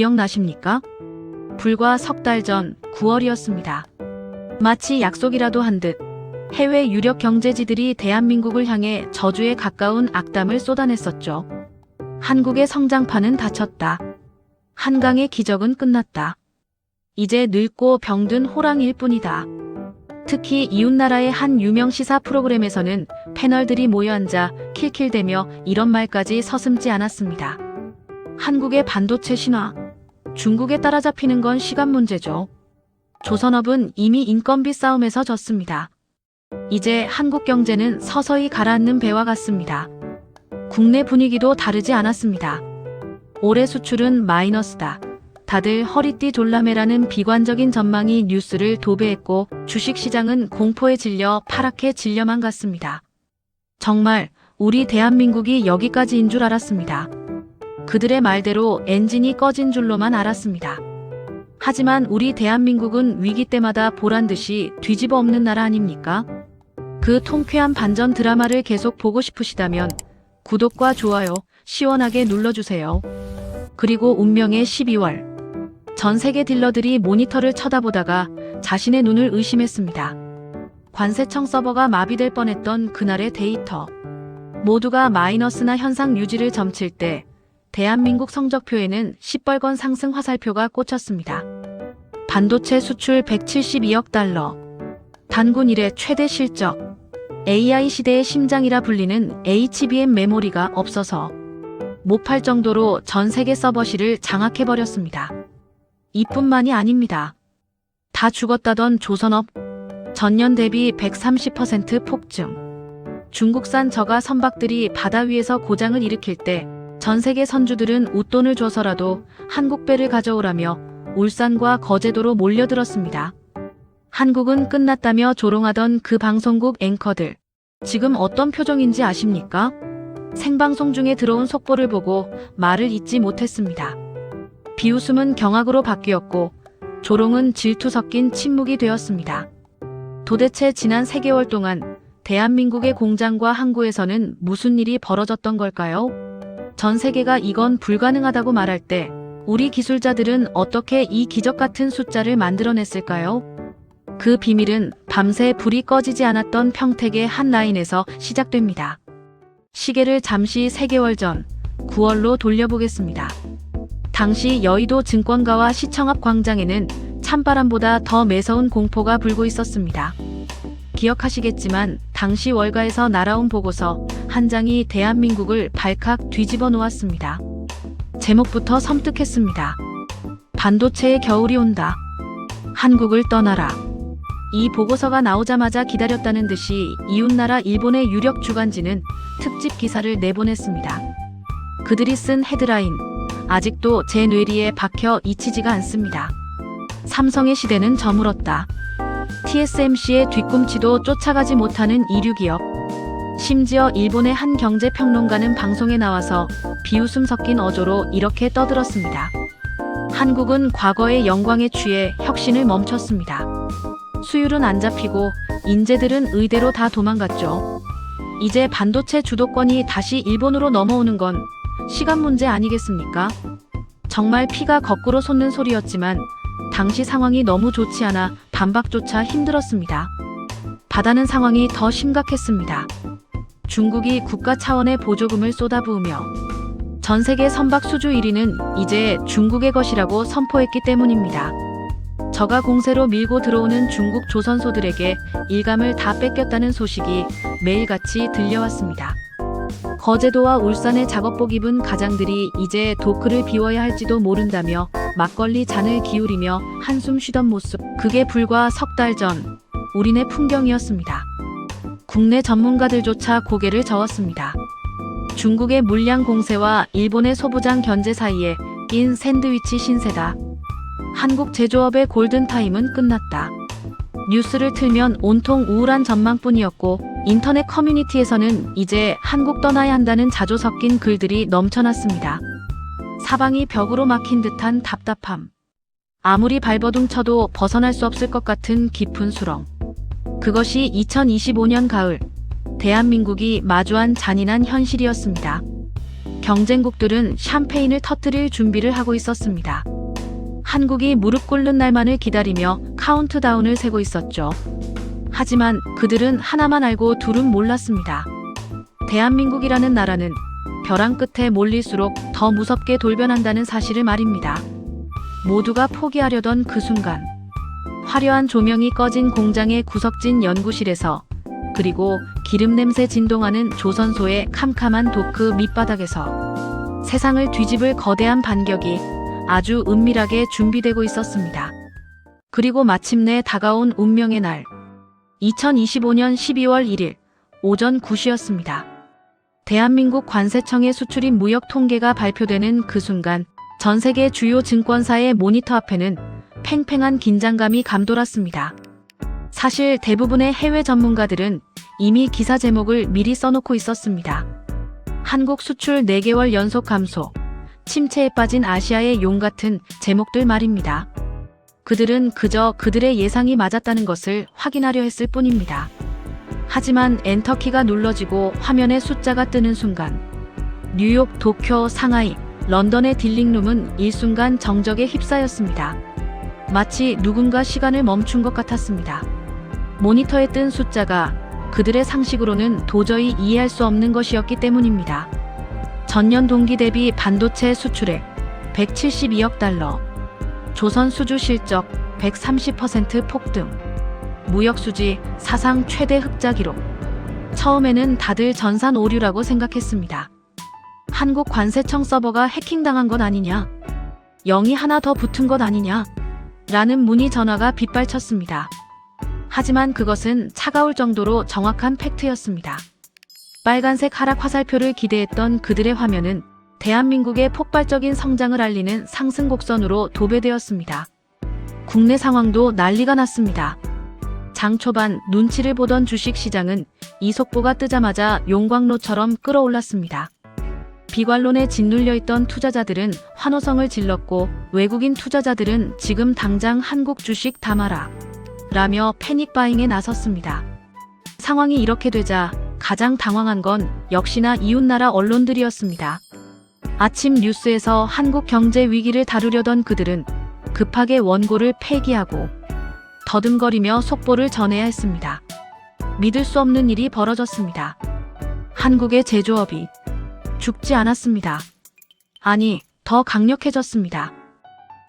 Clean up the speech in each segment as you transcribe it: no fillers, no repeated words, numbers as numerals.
기억나십니까? 불과 석 달 전 9월이었습니다. 마치 약속이라도 한 듯 해외 유력 경제지들이 대한민국을 향해 저주에 가까운 악담을 쏟아냈었죠. 한국의 성장판은 닫혔다. 한강의 기적은 끝났다. 이제 늙고 병든 호랑이일 뿐이다. 특히 이웃나라의 한 유명 시사 프로그램에서는 패널들이 모여 앉아 킬킬대며 이런 말까지 서슴지 않았습니다. 한국의 반도체 신화, 중국에 따라잡히는 건 시간 문제죠. 조선업은 이미 인건비 싸움에서 졌습니다. 이제 한국 경제는 서서히 가라앉는 배와 같습니다. 국내 분위기도 다르지 않았습니다. 올해 수출은 마이너스다. 다들 허리띠 졸라매라는 비관적인 전망이 뉴스를 도배했고 주식시장은 공포에 질려 파랗게 질려만 갔습니다. 정말 우리 대한민국이 여기까지인 줄 알았습니다. 그들의 말대로 엔진이 꺼진 줄로만 알았습니다. 하지만 우리 대한민국은 위기 때마다 보란듯이 뒤집어 엎는 나라 아닙니까? 그 통쾌한 반전 드라마를 계속 보고 싶으시다면 구독과 좋아요 시원하게 눌러주세요. 그리고 운명의 12월. 전 세계 딜러들이 모니터를 쳐다보다가 자신의 눈을 의심했습니다. 관세청 서버가 마비될 뻔했던 그날의 데이터. 모두가 마이너스나 현상 유지를 점칠 때 대한민국 성적표에는 시뻘건 상승 화살표가 꽂혔습니다. 반도체 수출 172억 달러. 단군 이래 최대 실적. AI 시대의 심장이라 불리는 HBM 메모리가 없어서 못 팔 정도로 전 세계 서버실을 장악해버렸습니다. 이뿐만이 아닙니다. 다 죽었다던 조선업. 전년 대비 130% 폭증. 중국산 저가 선박들이 바다 위에서 고장을 일으킬 때 전 세계 선주들은 웃돈을 줘서라도 한국 배를 가져오라며 울산과 거제도로 몰려들었습니다. 한국은 끝났다며 조롱하던 그 방송국 앵커들. 지금 어떤 표정인지 아십니까? 생방송 중에 들어온 속보를 보고 말을 잇지 못했습니다. 비웃음은 경악으로 바뀌었고 조롱은 질투 섞인 침묵이 되었습니다. 도대체 지난 3개월 동안 대한민국의 공장과 항구에서는 무슨 일이 벌어졌던 걸까요? 전 세계가 이건 불가능하다고 말할 때 우리 기술자들은 어떻게 이 기적 같은 숫자를 만들어냈을까요? 그 비밀은 밤새 불이 꺼지지 않았던 평택의 한 라인에서 시작됩니다. 시계를 잠시 3개월 전 9월로 돌려보겠습니다. 당시 여의도 증권가와 시청 앞 광장에는 찬바람보다 더 매서운 공포가 불고 있었습니다. 기억하시겠지만 당시 월가에서 날아온 보고서 한 장이 대한민국을 발칵 뒤집어 놓았습니다. 제목부터 섬뜩했습니다. 반도체의 겨울이 온다. 한국을 떠나라. 이 보고서가 나오자마자 기다렸다는 듯이 이웃나라 일본의 유력 주간지는 특집 기사를 내보냈습니다. 그들이 쓴 헤드라인. 아직도 제 뇌리에 박혀 잊히지가 않습니다. 삼성의 시대는 저물었다. TSMC의 뒤꿈치도 쫓아가지 못하는 이류기업. 심지어 일본의 한 경제평론가는 방송에 나와서 비웃음 섞인 어조로 이렇게 떠들었습니다. 한국은 과거의 영광에 취해 혁신을 멈췄습니다. 수율은 안 잡히고 인재들은 의대로 다 도망갔죠. 이제 반도체 주도권이 다시 일본으로 넘어오는 건 시간 문제 아니겠습니까? 정말 피가 거꾸로 솟는 소리였지만 당시 상황이 너무 좋지 않아 반박조차 힘들었습니다. 바다는 상황이 더 심각했습니다. 중국이 국가 차원의 보조금을 쏟아부으며 전 세계 선박 수주 1위는 이제 중국의 것이라고 선포했기 때문입니다. 저가 공세로 밀고 들어오는 중국 조선소들에게 일감을 다 뺏겼다는 소식이 매일같이 들려왔습니다. 거제도와 울산의 작업복 입은 가장들이 이제 도크를 비워야 할지도 모른다며 막걸리 잔을 기울이며 한숨 쉬던 모습. 그게 불과 석 달 전 우리네 풍경이었습니다. 국내 전문가들조차 고개를 저었습니다. 중국의 물량 공세와 일본의 소부장 견제 사이에 낀 샌드위치 신세다. 한국 제조업의 골든타임은 끝났다. 뉴스를 틀면 온통 우울한 전망뿐이었고 인터넷 커뮤니티에서는 이제 한국 떠나야 한다는 자조 섞인 글들이 넘쳐났습니다. 사방이 벽으로 막힌 듯한 답답함. 아무리 발버둥 쳐도 벗어날 수 없을 것 같은 깊은 수렁. 그것이 2025년 가을 대한민국이 마주한 잔인한 현실이었습니다. 경쟁국들은 샴페인을 터뜨릴 준비를 하고 있었습니다. 한국이 무릎 꿇는 날만을 기다리며 카운트다운을 세고 있었죠. 하지만 그들은 하나만 알고 둘은 몰랐습니다. 대한민국이라는 나라는 벼랑 끝에 몰릴수록 더 무섭게 돌변한다는 사실을 말입니다. 모두가 포기하려던 그 순간, 화려한 조명이 꺼진 공장의 구석진 연구실에서, 그리고 기름 냄새 진동하는 조선소의 캄캄한 도크 밑바닥에서 세상을 뒤집을 거대한 반격이 아주 은밀하게 준비되고 있었습니다. 그리고 마침내 다가온 운명의 날. 2025년 12월 1일 오전 9시였습니다. 대한민국 관세청의 수출입 무역 통계가 발표되는 그 순간 전 세계 주요 증권사의 모니터 앞에는 팽팽한 긴장감이 감돌았습니다. 사실 대부분의 해외 전문가들은 이미 기사 제목을 미리 써놓고 있었습니다. 한국 수출 4개월 연속 감소, 침체에 빠진 아시아의 용 같은 제목들 말입니다. 그들은 그저 그들의 예상이 맞았다는 것을 확인하려 했을 뿐입니다. 하지만 엔터키가 눌러지고 화면에 숫자가 뜨는 순간 뉴욕, 도쿄, 상하이, 런던의 딜링룸은 일순간 정적에 휩싸였습니다. 마치 누군가 시간을 멈춘 것 같았습니다. 모니터에 뜬 숫자가 그들의 상식으로는 도저히 이해할 수 없는 것이었기 때문입니다. 전년 동기 대비 반도체 수출액 172억 달러, 조선 수주 실적 130% 폭등, 무역 수지 사상 최대 흑자 기록. 처음에는 다들 전산 오류라고 생각했습니다. 한국 관세청 서버가 해킹당한 것 아니냐? 0이 하나 더 붙은 것 아니냐? 라는 문의 전화가 빗발쳤습니다. 하지만 그것은 차가울 정도로 정확한 팩트였습니다. 빨간색 하락 화살표를 기대했던 그들의 화면은 대한민국의 폭발적인 성장을 알리는 상승 곡선으로 도배되었습니다. 국내 상황도 난리가 났습니다. 장 초반 눈치를 보던 주식시장은 이 속보가 뜨자마자 용광로처럼 끌어올랐습니다. 비관론에 짓눌려 있던 투자자들은 환호성을 질렀고 외국인 투자자들은 지금 당장 한국 주식 담아라 라며 패닉바잉에 나섰습니다. 상황이 이렇게 되자 가장 당황한 건 역시나 이웃나라 언론들이었습니다. 아침 뉴스에서 한국 경제 위기를 다루려던 그들은 급하게 원고를 폐기하고 더듬거리며 속보를 전해야 했습니다. 믿을 수 없는 일이 벌어졌습니다. 한국의 제조업이 죽지 않았습니다. 아니, 더 강력해졌습니다.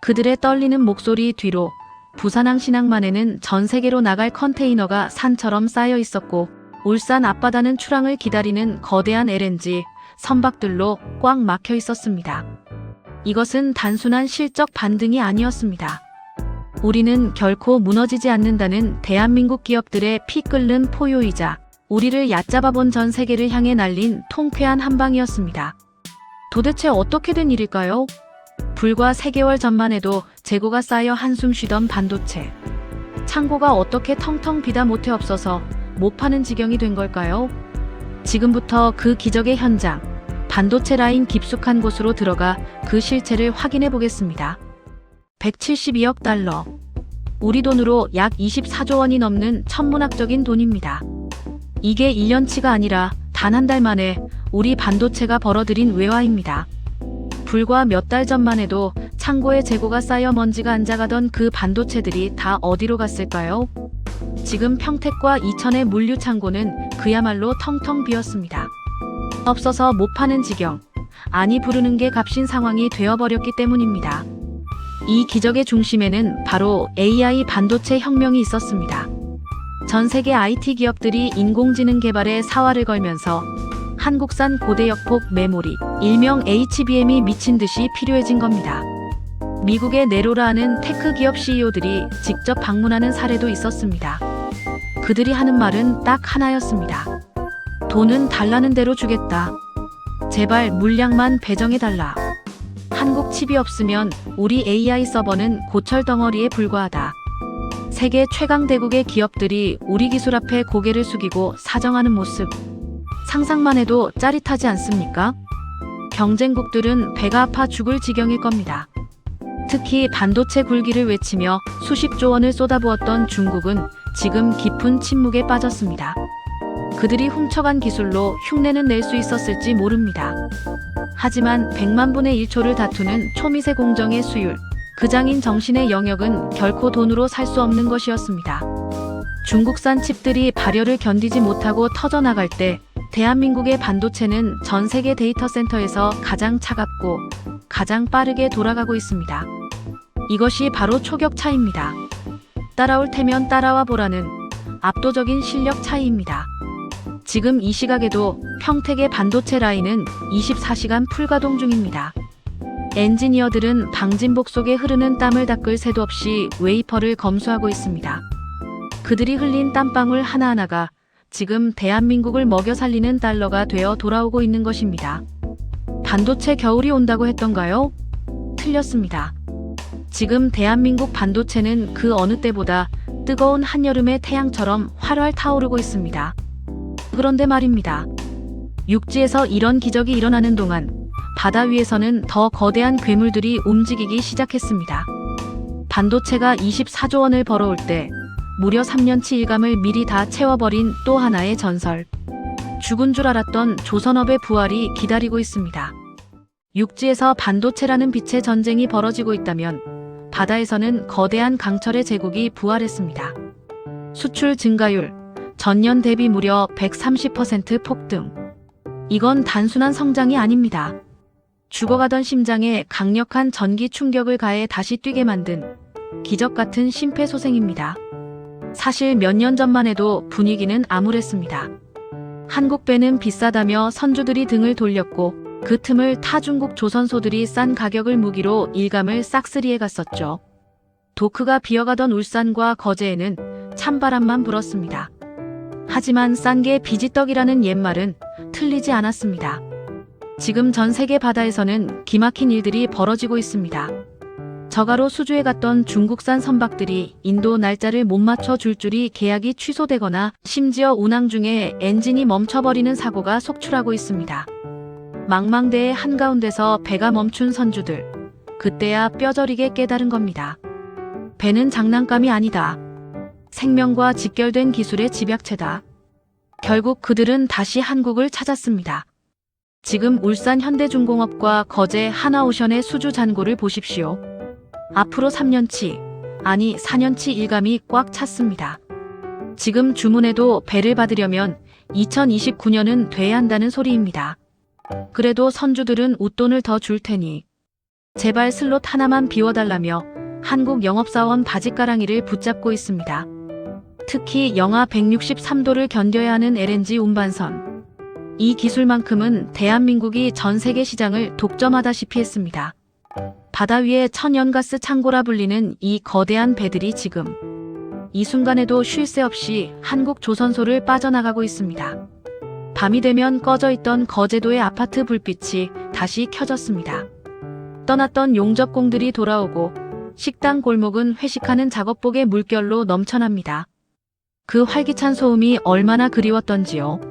그들의 떨리는 목소리 뒤로 부산항신항만에는 전 세계로 나갈 컨테이너가 산처럼 쌓여 있었고 울산 앞바다는 출항을 기다리는 거대한 LNG 선박들로 꽉 막혀 있었습니다. 이것은 단순한 실적 반등이 아니었습니다. 우리는 결코 무너지지 않는다는 대한민국 기업들의 피 끓는 포효이자 우리를 얕잡아본 전 세계를 향해 날린 통쾌한 한방이었습니다. 도대체 어떻게 된 일일까요? 불과 3개월 전만 해도 재고가 쌓여 한숨 쉬던 반도체. 창고가 어떻게 텅텅 비다 못해 없어서 못 파는 지경이 된 걸까요? 지금부터 그 기적의 현장, 반도체 라인 깊숙한 곳으로 들어가 그 실체를 확인해 보겠습니다. 172억 달러. 우리 돈으로 약 24조 원이 넘는 천문학적인 돈입니다. 이게 1년치가 아니라 단 한 달 만에 우리 반도체가 벌어들인 외화입니다. 불과 몇 달 전만 해도 창고에 재고가 쌓여 먼지가 앉아가던 그 반도체들이 다 어디로 갔을까요? 지금 평택과 이천의 물류 창고는 그야말로 텅텅 비었습니다. 없어서 못 파는 지경, 아니 부르는 게 값인 상황이 되어버렸기 때문입니다. 이 기적의 중심에는 바로 AI 반도체 혁명이 있었습니다. 전 세계 IT 기업들이 인공지능 개발에 사활을 걸면서 한국산 고대역폭 메모리, 일명 HBM이 미친 듯이 필요해진 겁니다. 미국의 네로라는 테크 기업 CEO들이 직접 방문하는 사례도 있었습니다. 그들이 하는 말은 딱 하나였습니다. 돈은 달라는 대로 주겠다. 제발 물량만 배정해달라. 한국 칩이 없으면 우리 AI 서버는 고철 덩어리에 불과하다. 세계 최강 대국의 기업들이 우리 기술 앞에 고개를 숙이고 사정하는 모습. 상상만 해도 짜릿하지 않습니까? 경쟁국들은 배가 아파 죽을 지경일 겁니다. 특히 반도체 굴기를 외치며 수십조 원을 쏟아부었던 중국은 지금 깊은 침묵에 빠졌습니다. 그들이 훔쳐간 기술로 흉내는 낼 수 있었을지 모릅니다. 하지만 100만 분의 1초를 다투는 초미세 공정의 수율, 그 장인 정신의 영역은 결코 돈으로 살 수 없는 것이었습니다. 중국산 칩들이 발열을 견디지 못하고 터져나갈 때 대한민국의 반도체는 전 세계 데이터 센터에서 가장 차갑고 가장 빠르게 돌아가고 있습니다. 이것이 바로 초격 차이입니다. 따라올 테면 따라와 보라는 압도적인 실력 차이입니다. 지금 이 시각에도 평택의 반도체 라인은 24시간 풀가동 중입니다. 엔지니어들은 방진복 속에 흐르는 땀을 닦을 새도 없이 웨이퍼를 검수하고 있습니다. 그들이 흘린 땀방울 하나하나가 지금 대한민국을 먹여 살리는 달러가 되어 돌아오고 있는 것입니다. 반도체 겨울이 온다고 했던가요? 틀렸습니다. 지금 대한민국 반도체는 그 어느 때보다 뜨거운 한여름의 태양처럼 활활 타오르고 있습니다. 그런데 말입니다. 육지에서 이런 기적이 일어나는 동안 바다 위에서는 더 거대한 괴물들이 움직이기 시작했습니다. 반도체가 24조 원을 벌어올 때 무려 3년치 일감을 미리 다 채워버린 또 하나의 전설. 죽은 줄 알았던 조선업의 부활이 기다리고 있습니다. 육지에서 반도체라는 빛의 전쟁이 벌어지고 있다면 바다에서는 거대한 강철의 제국이 부활했습니다. 수출 증가율, 전년 대비 무려 130% 폭등. 이건 단순한 성장이 아닙니다. 죽어가던 심장에 강력한 전기 충격을 가해 다시 뛰게 만든 기적 같은 심폐소생입니다. 사실 몇 년 전만 해도 분위기는 암울했습니다. 한국 배는 비싸다며 선주들이 등을 돌렸고 그 틈을 타 중국 조선소들이 싼 가격을 무기로 일감을 싹쓸이해 갔었죠. 도크가 비어가던 울산과 거제에는 찬바람만 불었습니다. 하지만 싼 게 비지떡이라는 옛말은 틀리지 않았습니다. 지금 전 세계 바다에서는 기막힌 일들이 벌어지고 있습니다. 저가로 수주해 갔던 중국산 선박들이 인도 날짜를 못 맞춰 줄 줄이 계약이 취소되거나 심지어 운항 중에 엔진이 멈춰버리는 사고가 속출하고 있습니다. 망망대해 한가운데서 배가 멈춘 선주들. 그때야 뼈저리게 깨달은 겁니다. 배는 장난감이 아니다. 생명과 직결된 기술의 집약체다. 결국 그들은 다시 한국을 찾았습니다. 지금 울산 현대중공업과 거제 하나오션의 수주 잔고를 보십시오. 앞으로 3년치, 아니 4년치 일감이 꽉 찼습니다. 지금 주문해도 배를 받으려면 2029년은 돼야 한다는 소리입니다. 그래도 선주들은 웃돈을 더 줄 테니 제발 슬롯 하나만 비워달라며 한국 영업사원 바짓가랑이를 붙잡고 있습니다. 특히 영하 163도를 견뎌야 하는 LNG 운반선. 이 기술만큼은 대한민국이 전 세계 시장을 독점하다시피 했습니다. 바다 위의 천연가스 창고라 불리는 이 거대한 배들이 지금 이 순간에도 쉴 새 없이 한국 조선소를 빠져나가고 있습니다. 밤이 되면 꺼져 있던 거제도의 아파트 불빛이 다시 켜졌습니다. 떠났던 용접공들이 돌아오고 식당 골목은 회식하는 작업복의 물결로 넘쳐납니다. 그 활기찬 소음이 얼마나 그리웠던지요.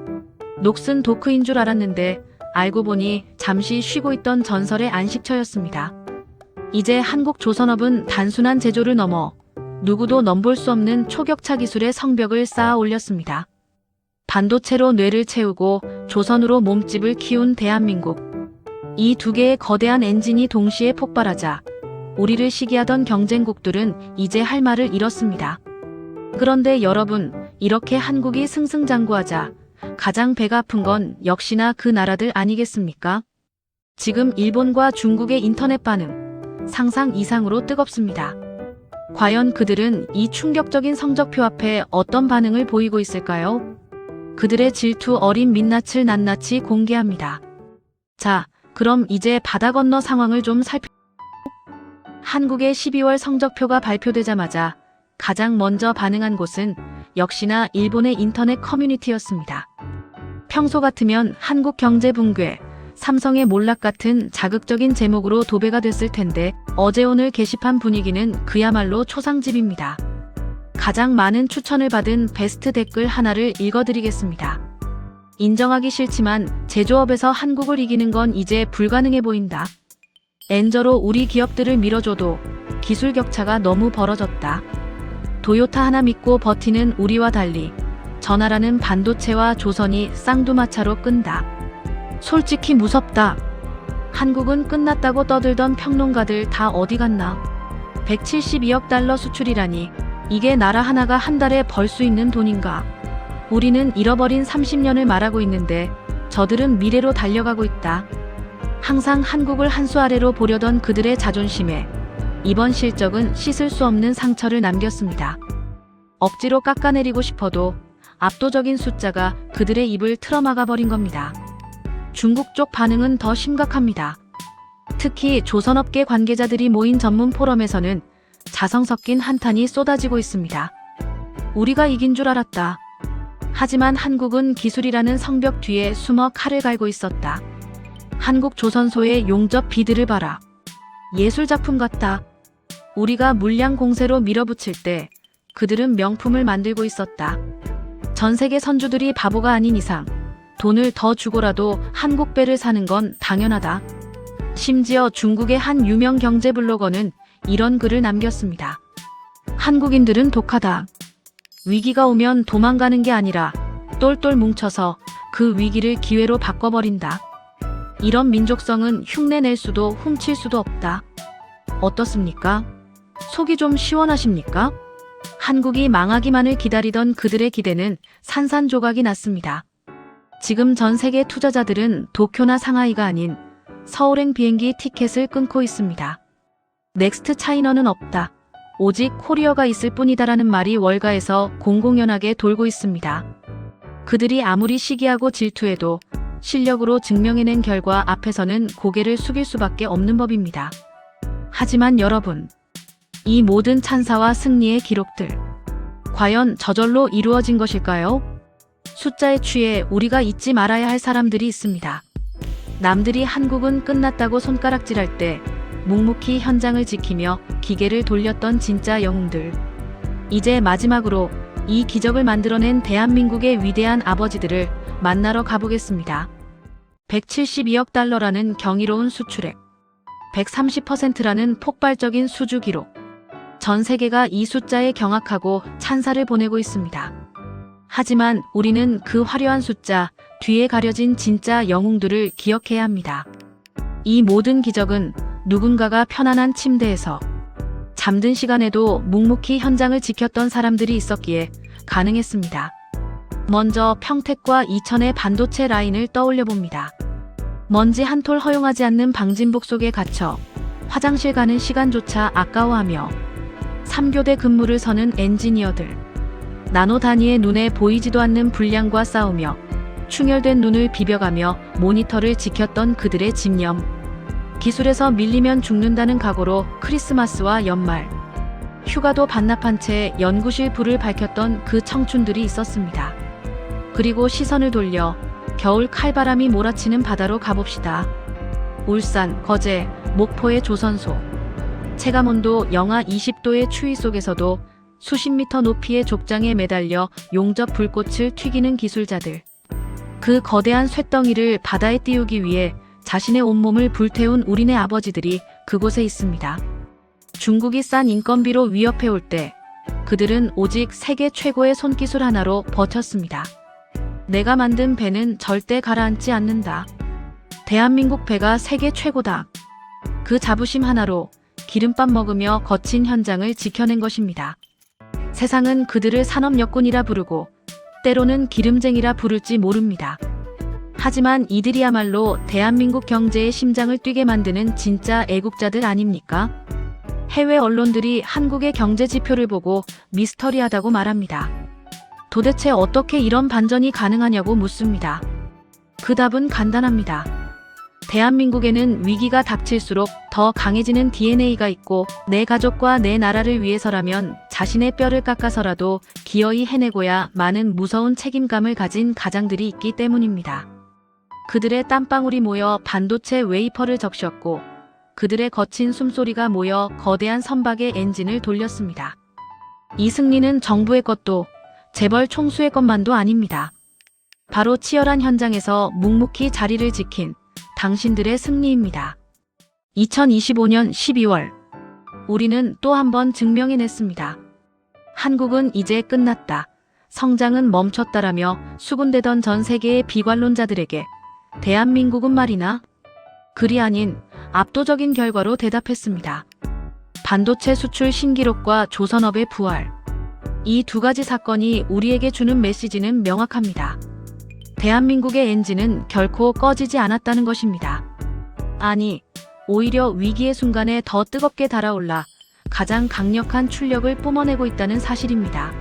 녹슨 도크인 줄 알았는데 알고 보니 잠시 쉬고 있던 전설의 안식처였습니다. 이제 한국 조선업은 단순한 제조를 넘어 누구도 넘볼 수 없는 초격차 기술의 성벽을 쌓아 올렸습니다. 반도체로 뇌를 채우고 조선으로 몸집을 키운 대한민국. 이 두 개의 거대한 엔진이 동시에 폭발하자 우리를 시기하던 경쟁국들은 이제 할 말을 잃었습니다. 그런데 여러분, 이렇게 한국이 승승장구하자 가장 배가 아픈 건 역시나 그 나라들 아니겠습니까? 지금 일본과 중국의 인터넷 반응, 상상 이상으로 뜨겁습니다. 과연 그들은 이 충격적인 성적표 앞에 어떤 반응을 보이고 있을까요? 그들의 질투 어린 민낯을 낱낱이 공개합니다. 자, 그럼 이제 바다 건너 상황을 좀 한국의 12월 성적표가 발표되자마자 가장 먼저 반응한 곳은 역시나 일본의 인터넷 커뮤니티였습니다. 평소 같으면 한국 경제 붕괴, 삼성의 몰락 같은 자극적인 제목으로 도배가 됐을 텐데 어제 오늘 게시판 분위기는 그야말로 초상집입니다. 가장 많은 추천을 받은 베스트 댓글 하나를 읽어드리겠습니다. 인정하기 싫지만 제조업에서 한국을 이기는 건 이제 불가능해 보인다. 엔저로 우리 기업들을 밀어줘도 기술 격차가 너무 벌어졌다. 도요타 하나 믿고 버티는 우리와 달리 저 나라는 반도체와 조선이 쌍두마차로 끈다. 솔직히 무섭다. 한국은 끝났다고 떠들던 평론가들 다 어디 갔나? 172억 달러 수출이라니 이게 나라 하나가 한 달에 벌 수 있는 돈인가? 우리는 잃어버린 30년을 말하고 있는데 저들은 미래로 달려가고 있다. 항상 한국을 한 수 아래로 보려던 그들의 자존심에 이번 실적은 씻을 수 없는 상처를 남겼습니다. 억지로 깎아내리고 싶어도 압도적인 숫자가 그들의 입을 틀어막아 버린 겁니다. 중국 쪽 반응은 더 심각합니다. 특히 조선업계 관계자들이 모인 전문 포럼에서는 자성 섞인 한탄이 쏟아지고 있습니다. 우리가 이긴 줄 알았다. 하지만 한국은 기술이라는 성벽 뒤에 숨어 칼을 갈고 있었다. 한국 조선소의 용접 비드를 봐라. 예술작품 같다. 우리가 물량 공세로 밀어붙일 때 그들은 명품을 만들고 있었다. 전 세계 선주들이 바보가 아닌 이상 돈을 더 주고라도 한국 배를 사는 건 당연하다. 심지어 중국의 한 유명 경제 블로거는 이런 글을 남겼습니다. 한국인들은 독하다. 위기가 오면 도망가는 게 아니라 똘똘 뭉쳐서 그 위기를 기회로 바꿔버린다. 이런 민족성은 흉내낼 수도 훔칠 수도 없다. 어떻습니까? 속이 좀 시원하십니까? 한국이 망하기만을 기다리던 그들의 기대는 산산조각이 났습니다. 지금 전 세계 투자자들은 도쿄나 상하이가 아닌 서울행 비행기 티켓을 끊고 있습니다. 넥스트 차이너는 없다. 오직 코리어가 있을 뿐이다라는 말이 월가에서 공공연하게 돌고 있습니다. 그들이 아무리 시기하고 질투해도 실력으로 증명해낸 결과 앞에서는 고개를 숙일 수밖에 없는 법입니다. 하지만 여러분, 이 모든 찬사와 승리의 기록들, 과연 저절로 이루어진 것일까요? 숫자에 취해 우리가 잊지 말아야 할 사람들이 있습니다. 남들이 한국은 끝났다고 손가락질할 때 묵묵히 현장을 지키며 기계를 돌렸던 진짜 영웅들. 이제 마지막으로 이 기적을 만들어낸 대한민국의 위대한 아버지들을 만나러 가보겠습니다. 172억 달러라는 경이로운 수출액, 130%라는 폭발적인 수주 기록. 전 세계가 이 숫자에 경악하고 찬사를 보내고 있습니다. 하지만 우리는 그 화려한 숫자 뒤에 가려진 진짜 영웅들을 기억해야 합니다. 이 모든 기적은 누군가가 편안한 침대에서 잠든 시간에도 묵묵히 현장을 지켰던 사람들이 있었기에 가능했습니다. 먼저 평택과 이천의 반도체 라인을 떠올려 봅니다. 먼지 한 톨 허용하지 않는 방진복 속에 갇혀 화장실 가는 시간조차 아까워하며 3교대 근무를 서는 엔지니어들. 나노 단위의 눈에 보이지도 않는 불량과 싸우며 충혈된 눈을 비벼가며 모니터를 지켰던 그들의 집념. 기술에서 밀리면 죽는다는 각오로 크리스마스와 연말, 휴가도 반납한 채 연구실 불을 밝혔던 그 청춘들이 있었습니다. 그리고 시선을 돌려 겨울 칼바람이 몰아치는 바다로 가봅시다. 울산, 거제, 목포의 조선소. 체감온도 영하 20도의 추위 속에서도 수십 미터 높이의 족장에 매달려 용접 불꽃을 튀기는 기술자들. 그 거대한 쇳덩이를 바다에 띄우기 위해 자신의 온몸을 불태운 우리네 아버지들이 그곳에 있습니다. 중국이 싼 인건비로 위협해 올 때 그들은 오직 세계 최고의 손기술 하나로 버텼습니다. 내가 만든 배는 절대 가라앉지 않는다. 대한민국 배가 세계 최고다. 그 자부심 하나로 기름밥 먹으며 거친 현장을 지켜낸 것입니다. 세상은 그들을 산업여군이라 부르고 때로는 기름쟁이라 부를지 모릅니다. 하지만 이들이야말로 대한민국 경제의 심장을 뛰게 만드는 진짜 애국자들 아닙니까? 해외 언론들이 한국의 경제 지표를 보고 미스터리하다고 말합니다. 도대체 어떻게 이런 반전이 가능하냐고 묻습니다. 그 답은 간단합니다. 대한민국에는 위기가 닥칠수록 더 강해지는 DNA가 있고 내 가족과 내 나라를 위해서라면 자신의 뼈를 깎아서라도 기어이 해내고야 마는 무서운 책임감을 가진 가장들이 있기 때문입니다. 그들의 땀방울이 모여 반도체 웨이퍼를 적셨고 그들의 거친 숨소리가 모여 거대한 선박의 엔진을 돌렸습니다. 이 승리는 정부의 것도 재벌 총수의 것만도 아닙니다. 바로 치열한 현장에서 묵묵히 자리를 지킨 당신들의 승리입니다. 2025년 12월 우리는 또 한 번 증명해냈습니다. 한국은 이제 끝났다. 성장은 멈췄다라며 수군대던 전 세계의 비관론자들에게 대한민국은 말이나 글이 아닌 압도적인 결과로 대답했습니다. 반도체 수출 신기록과 조선업의 부활. 이 두 가지 사건이 우리에게 주는 메시지는 명확합니다. 대한민국의 엔진은 결코 꺼지지 않았다는 것입니다. 아니, 오히려 위기의 순간에 더 뜨겁게 달아올라 가장 강력한 출력을 뿜어내고 있다는 사실입니다.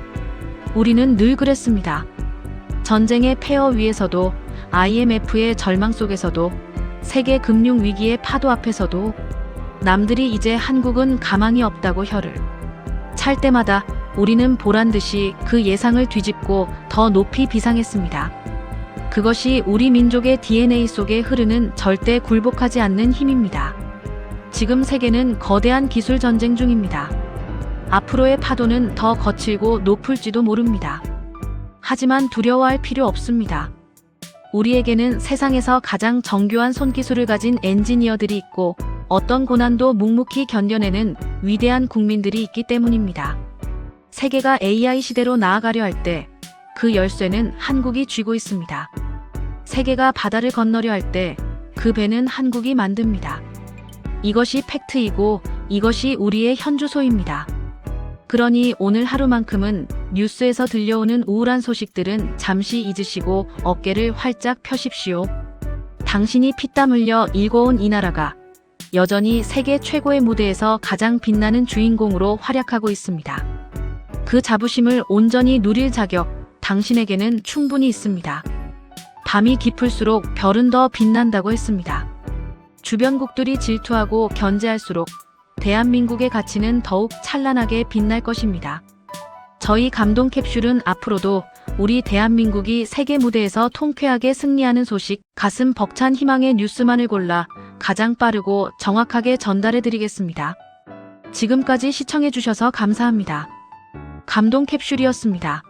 우리는 늘 그랬습니다. 전쟁의 폐허 위에서도, IMF의 절망 속에서도, 세계 금융 위기의 파도 앞에서도 남들이 이제 한국은 가망이 없다고 혀를 찰 때마다 우리는 보란듯이 그 예상을 뒤집고 더 높이 비상했습니다. 그것이 우리 민족의 DNA 속에 흐르는 절대 굴복하지 않는 힘입니다. 지금 세계는 거대한 기술 전쟁 중입니다. 앞으로의 파도는 더 거칠고 높을지도 모릅니다. 하지만 두려워할 필요 없습니다. 우리에게는 세상에서 가장 정교한 손기술을 가진 엔지니어들이 있고 어떤 고난도 묵묵히 견뎌내는 위대한 국민들이 있기 때문입니다. 세계가 AI 시대로 나아가려 할 때 그 열쇠는 한국이 쥐고 있습니다. 세계가 바다를 건너려 할 때 그 배는 한국이 만듭니다. 이것이 팩트이고 이것이 우리의 현주소입니다. 그러니 오늘 하루만큼은 뉴스에서 들려오는 우울한 소식들은 잠시 잊으시고 어깨를 활짝 펴십시오. 당신이 피땀 흘려 일궈온 이 나라가 여전히 세계 최고의 무대에서 가장 빛나는 주인공으로 활약하고 있습니다. 그 자부심을 온전히 누릴 자격, 당신에게는 충분히 있습니다. 밤이 깊을수록 별은 더 빛난다고 했습니다. 주변국들이 질투하고 견제할수록 대한민국의 가치는 더욱 찬란하게 빛날 것입니다. 저희 감동 캡슐은 앞으로도 우리 대한민국이 세계 무대에서 통쾌하게 승리하는 소식, 가슴 벅찬 희망의 뉴스만을 골라 가장 빠르고 정확하게 전달해드리겠습니다. 지금까지 시청해주셔서 감사합니다. 감동 캡슐이었습니다.